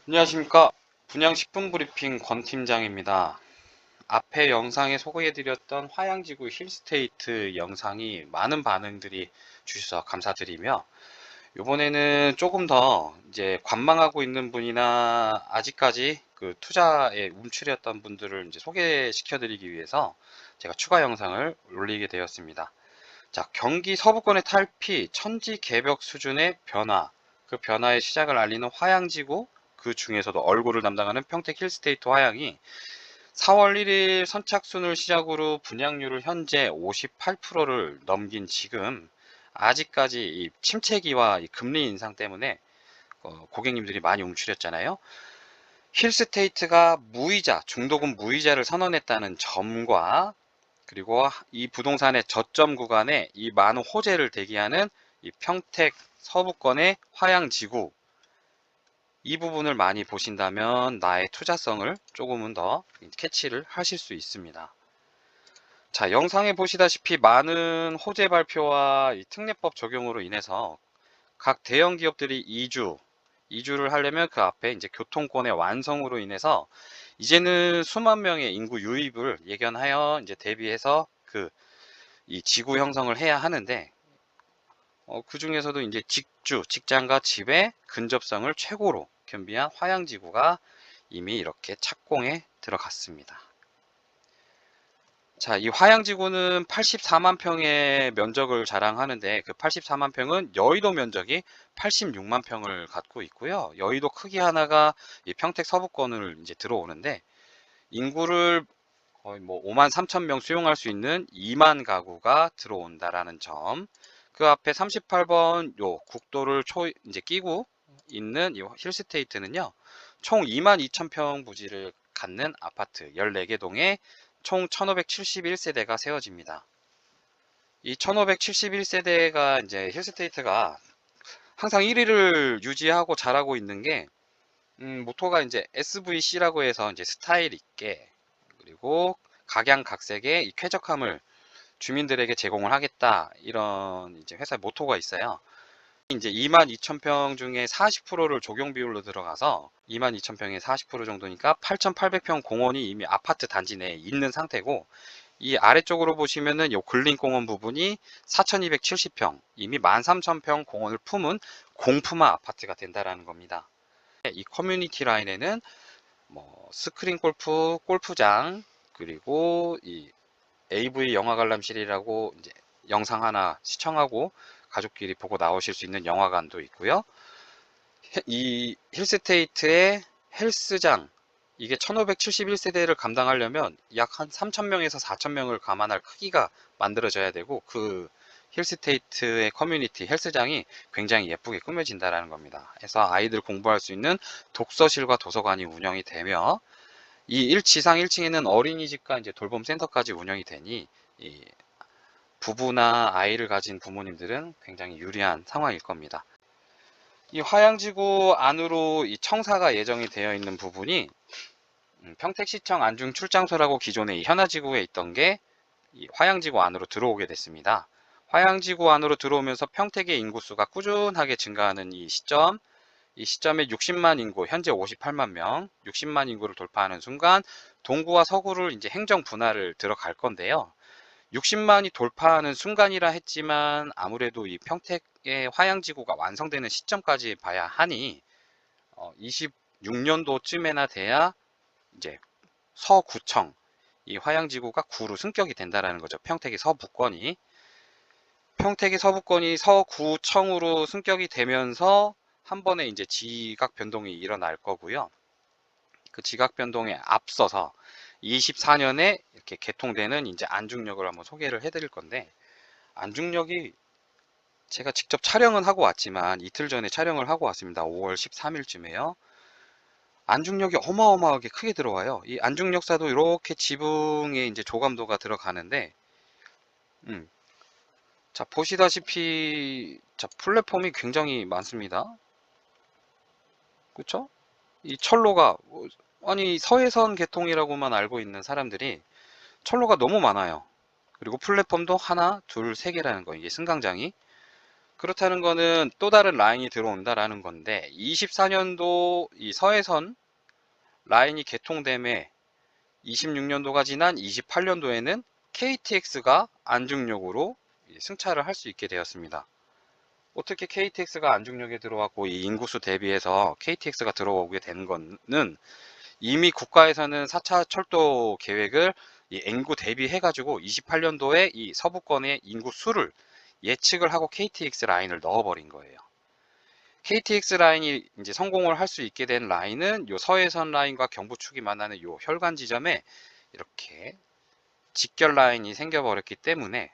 안녕하십니까. 분양식품 브리핑 권 팀장입니다. 앞에 영상에 소개해드렸던 화양지구 힐스테이트 영상이 많은 반응들이 주셔서 감사드리며, 이번에는 조금 더 이제 관망하고 있는 분이나 아직까지 그 투자에 움츠렸던 분들을 이제 소개시켜드리기 위해서 제가 추가 영상을 올리게 되었습니다. 자, 경기 서부권의 탈피, 천지개벽 수준의 변화, 그 변화의 시작을 알리는 화양지구, 그 중에서도 얼굴을 담당하는 평택 힐스테이트 화양이 4월 1일 선착순을 시작으로 분양률을 현재 58%를 넘긴 지금 아직까지 이 침체기와 이 금리 인상 때문에 고객님들이 많이 움츠렸잖아요. 힐스테이트가 무이자, 중도금 무이자를 선언했다는 점과 그리고 이 부동산의 저점 구간에 이 많은 호재를 대기하는 이 평택 서부권의 화양지구, 이 부분을 많이 보신다면 나의 투자성을 조금은 더 캐치를 하실 수 있습니다. 자, 영상에 보시다시피 많은 호재 발표와 이 특례법 적용으로 인해서 각 대형 기업들이 이주를 하려면 그 앞에 이제 교통권의 완성으로 인해서 이제는 수만 명의 인구 유입을 예견하여 이제 대비해서 이 지구 형성을 해야 하는데, 그 중에서도 이제 직장과 집의 근접성을 최고로 겸비한 화양지구가 이미 이렇게 착공에 들어갔습니다. 자, 이 화양지구는 84만 평의 면적을 자랑하는데, 그 84만 평은 여의도 면적이 86만 평을 갖고 있고요. 여의도 크기 하나가 이 평택 서부권을 이제 들어오는데, 인구를 거의 뭐 5만 3천 명 수용할 수 있는 2만 가구가 들어온다라는 점. 그 앞에 38번 요 국도를 이제 끼고 있는 이 힐스테이트는요. 총 2만 2천 평 부지를 갖는 아파트 14개 동에 총 1571세대가 세워집니다. 이 1571세대가 이제 힐스테이트가 항상 1위를 유지하고 잘하고 있는 게, 모토가 이제 SVC라고 해서 이제 스타일 있게, 그리고 각양각색의 이 쾌적함을 주민들에게 제공을 하겠다, 이런 이제 회사의 모토가 있어요. 이제 2만 2천 평 중에 40%를 적용 비율로 들어가서 2만 2천 평에 40% 정도니까 8,800평 공원이 이미 아파트 단지 내에 있는 상태고, 이 아래쪽으로 보시면은 요 근린공원 부분이 4,270평, 이미 13,000평 공원을 품은 공품화 아파트가 된다라는 겁니다. 이 커뮤니티 라인에는 뭐 스크린 골프, 골프장, 그리고 이 AV 영화 관람실이라고 이제 영상 하나 시청하고 가족끼리 보고 나오실 수 있는 영화관도 있고요. 이 힐스테이트의 헬스장, 이게 1571세대를 감당하려면 약 한 3,000명에서 4,000명을 감안할 크기가 만들어져야 되고, 그 힐스테이트의 커뮤니티 헬스장이 굉장히 예쁘게 꾸며진다라는 겁니다. 그래서 아이들 공부할 수 있는 독서실과 도서관이 운영이 되며, 이 지상 1층에는 어린이집과 이제 돌봄 센터까지 운영이 되니 이 부부나 아이를 가진 부모님들은 굉장히 유리한 상황일 겁니다. 이 화양지구 안으로 이 청사가 예정이 되어 있는 부분이, 평택시청 안중 출장소라고 기존에 이 현아지구에 있던 게 이 화양지구 안으로 들어오게 됐습니다. 화양지구 안으로 들어오면서 평택의 인구수가 꾸준하게 증가하는 이 시점에 60만 인구, 현재 58만 명, 60만 인구를 돌파하는 순간 동구와 서구를 이제 행정 분할을 들어갈 건데요. 60만이 돌파하는 순간이라 했지만 아무래도 이 평택의 화양지구가 완성되는 시점까지 봐야 하니 26년도쯤에나 돼야 이제 서구청, 이 화양지구가 구로 승격이 된다라는 거죠. 평택의 서부권이 서구청으로 승격이 되면서 한 번에 이제 지각 변동이 일어날 거고요. 그 지각 변동에 앞서서 24년에 이렇게 개통되는 이제 안중역을 한번 소개를 해드릴 건데, 안중역이 제가 직접 촬영은 하고 왔지만 이틀 전에 촬영을 하고 왔습니다. 5월 13일쯤에요. 안중역이 어마어마하게 크게 들어와요. 이 안중역사도 이렇게 지붕에 이제 조감도가 들어가는데, 음, 자, 보시다시피, 자, 플랫폼이 굉장히 많습니다. 그쵸? 이 철로가, 아니, 서해선 개통이라고만 알고 있는 사람들이 철로가 너무 많아요. 그리고 플랫폼도 하나, 둘, 세 개라는 거, 이게 승강장이. 그렇다는 거는 또 다른 라인이 들어온다라는 건데 24년도 이 서해선 라인이 개통됨에 26년도가 지난 28년도에는 KTX가 안중역으로 승차를 할 수 있게 되었습니다. 어떻게 KTX가 안중역에 들어왔고 이 인구수 대비해서 KTX가 들어오게 되는 거는 이미 국가에서는 4차 철도 계획을 이 인구 대비해 가지고 28년도에 이 서부권의 인구 수를 예측을 하고 KTX 라인을 넣어버린 거예요. KTX 라인이 이제 성공을 할 수 있게 된 라인은 요 서해선 라인과 경부축이 만나는 요 혈관 지점에 이렇게 직결 라인이 생겨버렸기 때문에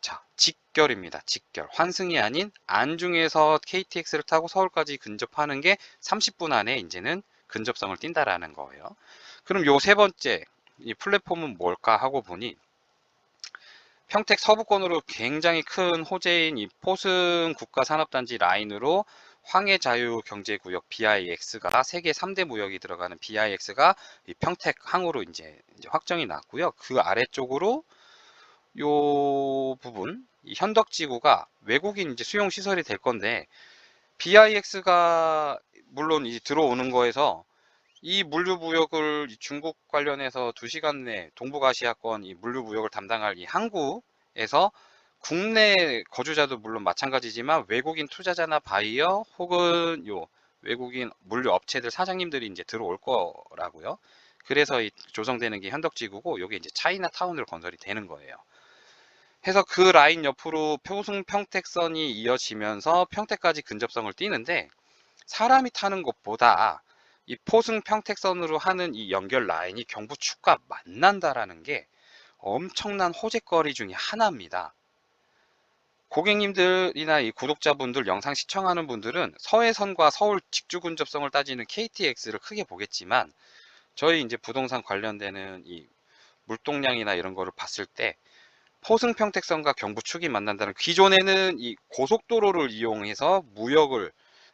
자, 직결입니다. 직결. 환승이 아닌 안중에서 KTX를 타고 서울까지 근접하는 게 30분 안에 이제는 근접성을 띈다라는 거예요. 그럼 요 세 번째 이 플랫폼은 뭘까 하고 보니 평택 서부권으로 굉장히 큰 호재인 이 포승 국가산업단지 라인으로 황해자유경제구역 BIX가 세계 3대 무역이 들어가는 BIX가 이 평택항으로 이제 확정이 났고요. 그 아래쪽으로 요 부분 이 현덕지구가 외국인 이제 수용 시설이 될 건데 BIX가 물론 이제 들어오는 거에서 이 물류무역을 중국 관련해서 2시간 내 동북아시아권 이 물류무역을 담당할 이 항구에서 국내 거주자도 물론 마찬가지지만 외국인 투자자나 바이어 혹은 요 외국인 물류 업체들 사장님들이 이제 들어올 거라고요. 그래서 이 조성되는 게 현덕지구고 요게 이제 차이나타운으로 건설이 되는 거예요. 해서 그 라인 옆으로 표승 평택선이 이어지면서 평택까지 근접성을 띠는데 사람이 타는 것보다 이 포승 평택선으로 하는 이 연결 라인이 경부축과 만난다라는 게 엄청난 호재거리 중에 하나입니다. 고객님들이나 이 구독자분들 영상 시청하는 분들은 서해선과 서울 직주 근접성을 따지는 KTX를 크게 보겠지만 저희 이제 부동산 관련되는 이 물동량이나 이런 거를 봤을 때 포승 평택선과 경부축이 만난다는 기존에는 이 고속도로를 이용해서 무역을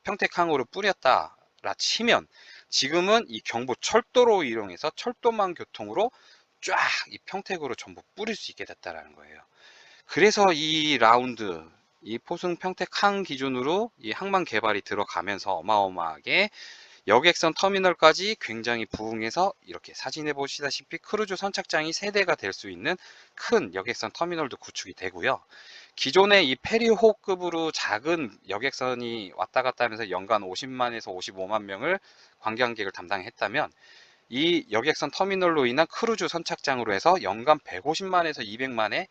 평택항으로 뿌렸다라 치면 지금은 이 경부 철도로 이용해서 철도망 교통으로 쫙 이 평택으로 전부 뿌릴 수 있게 됐다라는 거예요. 그래서 이 라운드 이 포승 평택항 기준으로 이 항만 개발이 들어가면서 어마어마하게 여객선 터미널까지 굉장히 부흥해서 이렇게 사진에 보시다시피 크루즈 선착장이 3대가 될 수 있는 큰 여객선 터미널도 구축이 되고요. 기존의 이 페리호급으로 작은 여객선이 왔다 갔다 하면서 연간 50만에서 55만 명을 관광객을 담당했다면 이 여객선 터미널로 인한 크루즈 선착장으로 해서 연간 150만에서 200만의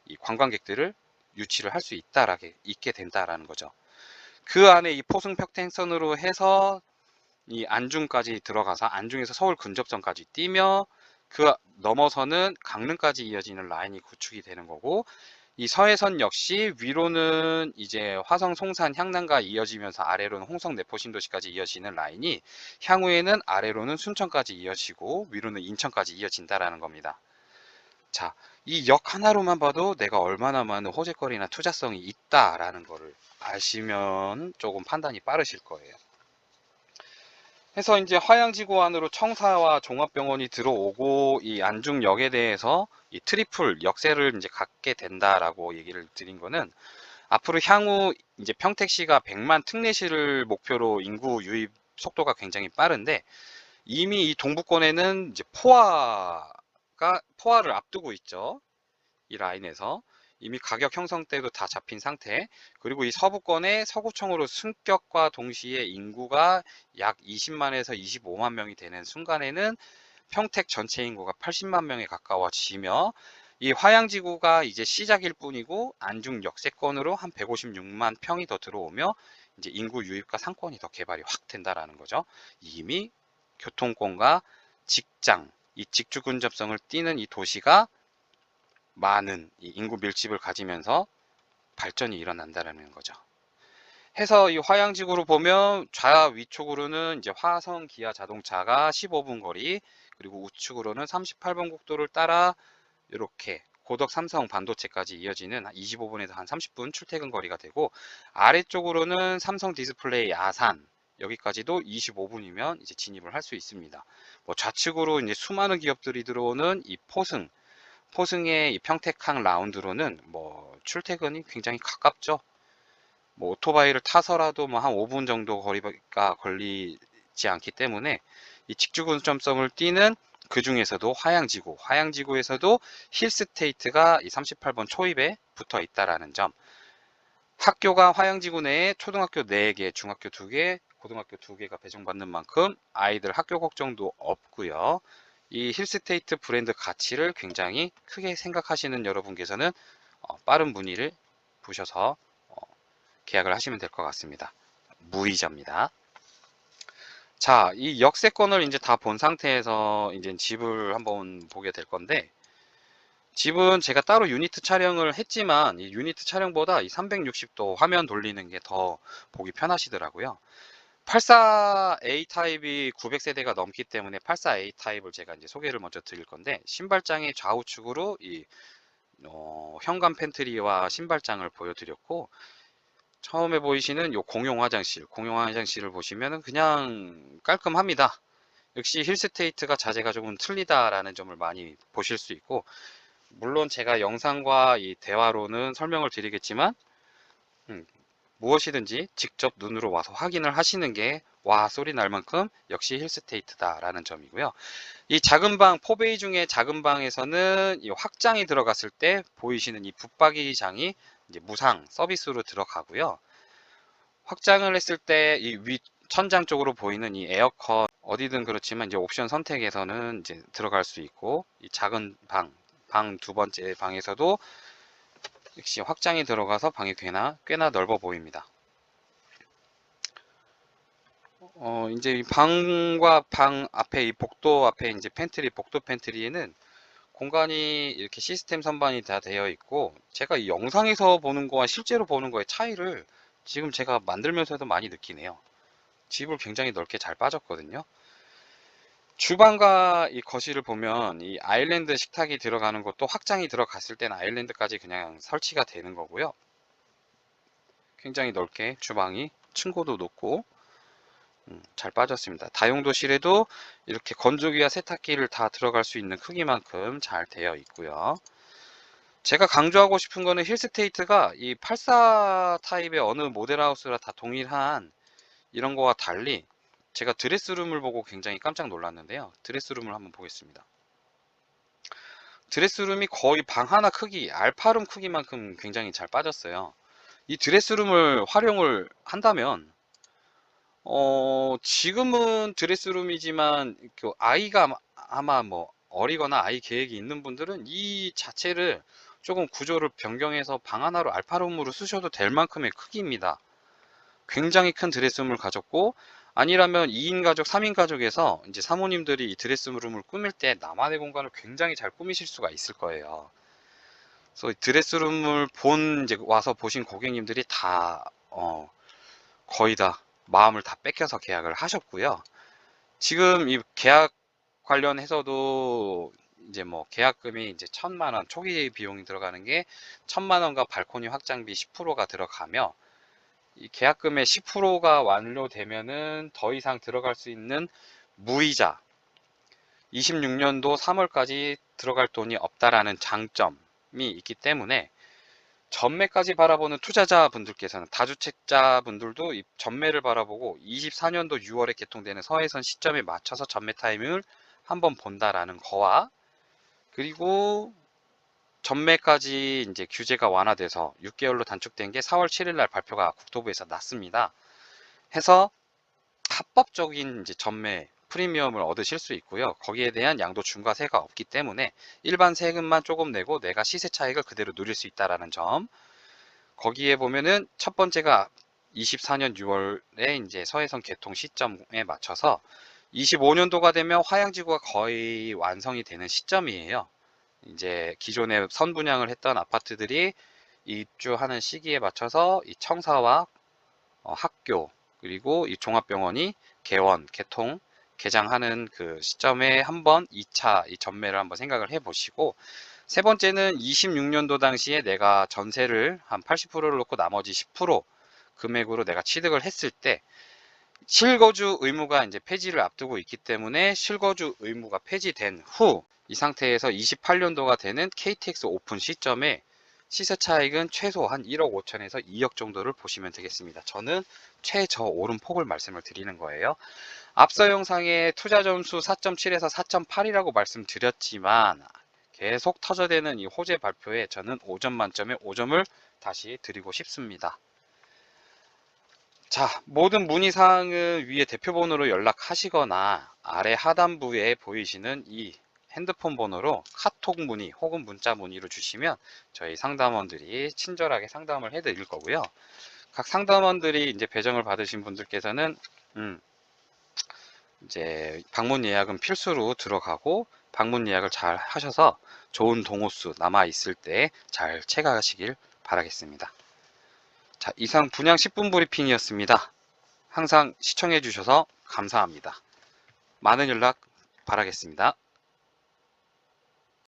이 관광객들을 유치를 할 수 있게 된다라는 거죠. 그 안에 이 포승 평택선으로 해서 이 안중까지 들어가서 안중에서 서울 근접선까지 뛰며 그 넘어서는 강릉까지 이어지는 라인이 구축이 되는 거고 이 서해선 역시 위로는 이제 화성, 송산, 향남과 이어지면서 아래로는 홍성, 내포, 신도시까지 이어지는 라인이 향후에는 아래로는 순천까지 이어지고 위로는 인천까지 이어진다라는 겁니다. 자, 이 역 하나로만 봐도 내가 얼마나 많은 호재거리나 투자성이 있다라는 거를 아시면 조금 판단이 빠르실 거예요. 해서 이제 화양지구 안으로 청사와 종합병원이 들어오고 이 안중역에 대해서 이 트리플 역세를 이제 갖게 된다라고 얘기를 드린 거는 앞으로 향후 이제 평택시가 100만 특례시를 목표로 인구 유입 속도가 굉장히 빠른데 이미 이 동부권에는 이제 포화를 앞두고 있죠. 이 라인에서 이미 가격 형성 때도 다 잡힌 상태. 그리고 이 서부권의 서구청으로 승격과 동시에 인구가 약 20만에서 25만 명이 되는 순간에는 평택 전체 인구가 80만 명에 가까워지며 이 화양지구가 이제 시작일 뿐이고 안중 역세권으로 한 156만 평이 더 들어오며 이제 인구 유입과 상권이 더 개발이 확 된다라는 거죠. 이미 교통권과 직장, 이 직주 근접성을 띠는 이 도시가 많은 이 인구 밀집을 가지면서 발전이 일어난다는 거죠. 해서 이 화양지구로 보면 좌위쪽으로는 이제 화성 기아 자동차가 15분 거리, 그리고 우측으로는 38번 국도를 따라 이렇게 고덕 삼성 반도체까지 이어지는 25분에서 한 30분 출퇴근 거리가 되고, 아래쪽으로는 삼성 디스플레이 아산 여기까지도 25분이면 이제 진입을 할 수 있습니다. 뭐 좌측으로 이제 수많은 기업들이 들어오는 이 포승의 이 평택항 라운드로는 뭐 출퇴근이 굉장히 가깝죠. 뭐 오토바이를 타서라도 뭐 한 5분 정도 거리가 걸리지 않기 때문에 이 직주근접성을 띠는 그 중에서도 화양지구에서도 힐스테이트가 이 38번 초입에 붙어 있다라는 점. 학교가 화양지구 내에 초등학교 4개, 중학교 2개, 고등학교 2개가 배정받는 만큼 아이들 학교 걱정도 없고요. 이 힐스테이트 브랜드 가치를 굉장히 크게 생각하시는 여러분께서는 빠른 문의를 보셔서 계약을 하시면 될 것 같습니다. 무이자입니다. 자, 이 역세권을 이제 다 본 상태에서 이제 집을 한번 보게 될 건데, 집은 제가 따로 유니트 촬영을 했지만 이 유니트 촬영보다 이 360도 화면 돌리는 게 더 보기 편하시더라고요. 84A 타입이 900세대가 넘기 때문에 84A 타입을 제가 이제 소개를 먼저 드릴 건데, 신발장의 좌우측으로 이 현관 팬트리와 신발장을 보여드렸고, 처음에 보이시는 요 공용 화장실을 보시면은 그냥 깔끔합니다. 역시 힐스테이트가 자재가 조금 틀리다라는 점을 많이 보실 수 있고, 물론 제가 영상과 이 대화로는 설명을 드리겠지만 무엇이든지 직접 눈으로 와서 확인을 하시는 게 와 소리 날 만큼 역시 힐스테이트다 라는 점이고요. 이 작은 방, 포베이 중에 작은 방에서는 이 확장이 들어갔을 때 보이시는 이 붙박이장이 이제 무상 서비스로 들어가고요. 확장을 했을 때 이 위 천장 쪽으로 보이는 이 에어컨 어디든 그렇지만 이제 옵션 선택에서는 이제 들어갈 수 있고, 이 작은 방 두 번째 방에서도 역시 확장이 들어가서 방이 꽤나 넓어 보입니다. 이제 이 방과 방 앞에 이 복도 앞에 이제 복도 팬트리에는 공간이 이렇게 시스템 선반이 다 되어 있고, 제가 이 영상에서 보는 거와 실제로 보는 거의 차이를 지금 제가 만들면서도 많이 느끼네요. 집을 굉장히 넓게 잘 빠졌거든요. 주방과 이 거실을 보면 이 아일랜드 식탁이 들어가는 것도 확장이 들어갔을 때는 아일랜드까지 그냥 설치가 되는 거고요. 굉장히 넓게 주방이 층고도 높고 잘 빠졌습니다. 다용도실에도 이렇게 건조기와 세탁기를 다 들어갈 수 있는 크기만큼 잘 되어 있고요. 제가 강조하고 싶은 거는 힐스테이트가 이 84 타입의 어느 모델하우스라 다 동일한 이런 거와 달리 제가 드레스룸을 보고 굉장히 깜짝 놀랐는데요. 드레스룸을 한번 보겠습니다. 드레스룸이 거의 방 하나 크기, 알파룸 크기만큼 굉장히 잘 빠졌어요. 이 드레스룸을 활용을 한다면 지금은 드레스룸이지만 그 아이가 아마 뭐 어리거나 아이 계획이 있는 분들은 이 자체를 조금 구조를 변경해서 방 하나로 알파룸으로 쓰셔도 될 만큼의 크기입니다. 굉장히 큰 드레스룸을 가졌고, 아니라면 2인 가족, 3인 가족에서 이제 사모님들이 이 드레스룸을 꾸밀 때 나만의 공간을 굉장히 잘 꾸미실 수가 있을 거예요. 그래서 드레스룸을 이제 와서 보신 고객님들이 다 거의 다 마음을 다 뺏겨서 계약을 하셨고요. 지금 이 계약 관련해서도 이제 뭐 계약금이 이제 1,000만 원, 초기 비용이 들어가는 게 1,000만 원과 발코니 확장비 10%가 들어가며, 이 계약금의 10%가 완료되면은 더 이상 들어갈 수 있는 무이자 26년도 3월까지 들어갈 돈이 없다라는 장점이 있기 때문에 전매까지 바라보는 투자자분들께서는, 다주택자분들도 이 전매를 바라보고 24년도 6월에 개통되는 서해선 시점에 맞춰서 전매 타이밍을 한번 본다라는 거와, 그리고 전매까지 이제 규제가 완화돼서 6개월로 단축된 게 4월 7일 날 발표가 국토부에서 났습니다. 해서 합법적인 이제 전매 프리미엄을 얻으실 수 있고요. 거기에 대한 양도 중과세가 없기 때문에 일반 세금만 조금 내고 내가 시세 차익을 그대로 누릴 수 있다라는 점. 거기에 보면은 첫 번째가 24년 6월에 이제 서해선 개통 시점에 맞춰서 25년도가 되면 화양지구가 거의 완성이 되는 시점이에요. 이제 기존에 선분양을 했던 아파트들이 입주하는 시기에 맞춰서 이 청사와 학교, 그리고 이 종합병원이 개원, 개통, 개장하는 그 시점에 한번 2차 이 전매를 한번 생각을 해 보시고, 세 번째는 26년도 당시에 내가 전세를 한 80%를 놓고 나머지 10% 금액으로 내가 취득을 했을 때 실거주 의무가 이제 폐지를 앞두고 있기 때문에, 실거주 의무가 폐지된 후 이 상태에서 28년도가 되는 KTX 오픈 시점에 시세 차익은 최소 한 1억 5천에서 2억 정도를 보시면 되겠습니다. 저는 최저 오름폭을 말씀을 드리는 거예요. 앞서 영상에 투자 점수 4.7에서 4.8이라고 말씀드렸지만 계속 터져대는 이 호재 발표에 저는 5점 만점에 5점을 다시 드리고 싶습니다. 자, 모든 문의사항은 위에 대표번호로 연락하시거나 아래 하단부에 보이시는 이 핸드폰 번호로 카톡 문의 혹은 문자 문의로 주시면 저희 상담원들이 친절하게 상담을 해드릴 거고요. 각 상담원들이 이제 배정을 받으신 분들께서는 이제 방문 예약은 필수로 들어가고 방문 예약을 잘 하셔서 좋은 동호수 남아 있을 때 잘 체크하시길 바라겠습니다. 자, 이상 분양 10분 브리핑이었습니다. 항상 시청해 주셔서 감사합니다. 많은 연락 바라겠습니다.